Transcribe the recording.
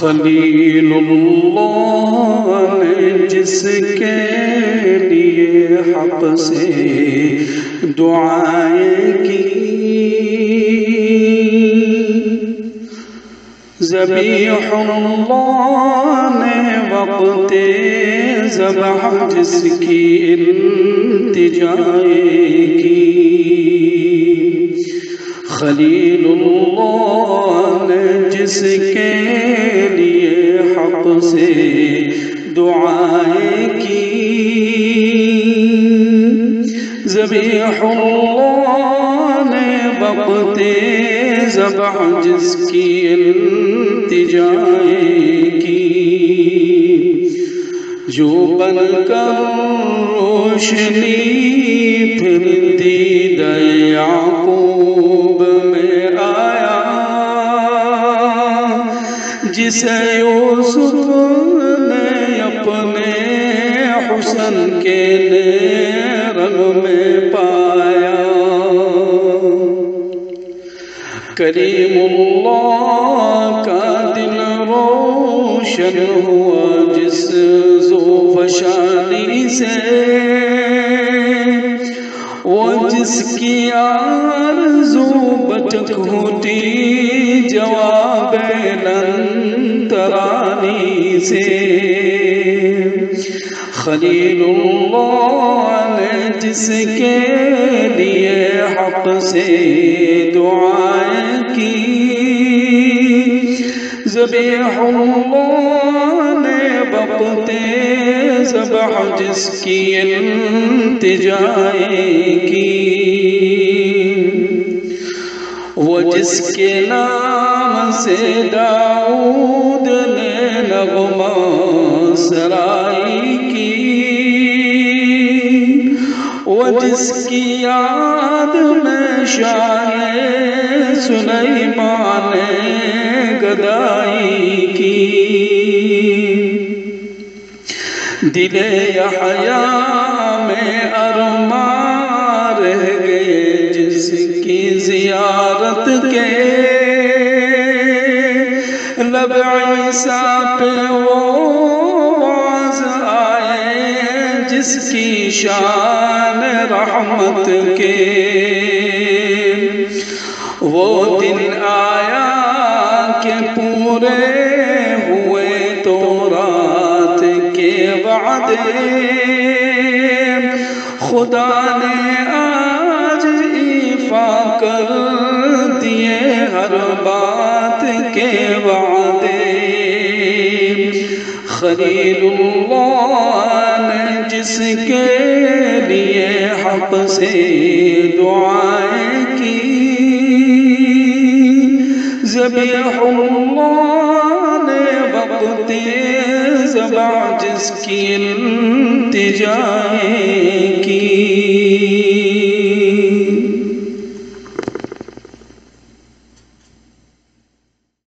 خلیل اللہ نے جس کے لیے حق سے دعائیں کی، ذبیح اللہ نے وقت ذبح جس کی التجائیں کی، خلیل اللہ نے جس کے لیے حق سے دعائیں کی، ذبیح اللہ نے وقت ذبح جس کی التجائیں کی، جو بن کر روشنی پھر دیدہ یعقوب میں آیا، جسے یوسف نے اپنے حسن کے رنگ میں پایا، کریم اللہ کا دل روشن ہوا جس ذوفشانی سے، وہ جس کی آرزو بچک ہوتی جواب لن ترانی سے، خلیل اللہ نے جس کے لیے حق سے دعائیں کی، ذبیح اللہ نے وقت ذبح جس کی التجائیں کی، وہ جس کے نام سے داؤد نے نغمہ سرائی کی، وہ جس کی یاد میں شاہ سلیمان نے گدائی کی، دل یحییٰ میں ارمان رہ گئے جس کی زیارت کے، لب عیسیٰ پہ وہ واز آئے جس کی شان رحمت کے، وہ دن آیا کہ پورے ہوئے تورات کے وعدے، خدا نے آج ایفا کر دیے ہر بات کے وعدے، خلیل اللہ نے جس کے لیے حق سے دعائیں کی، ذبیح اللہ نے وقت ذبح جس کی التجائیں کی۔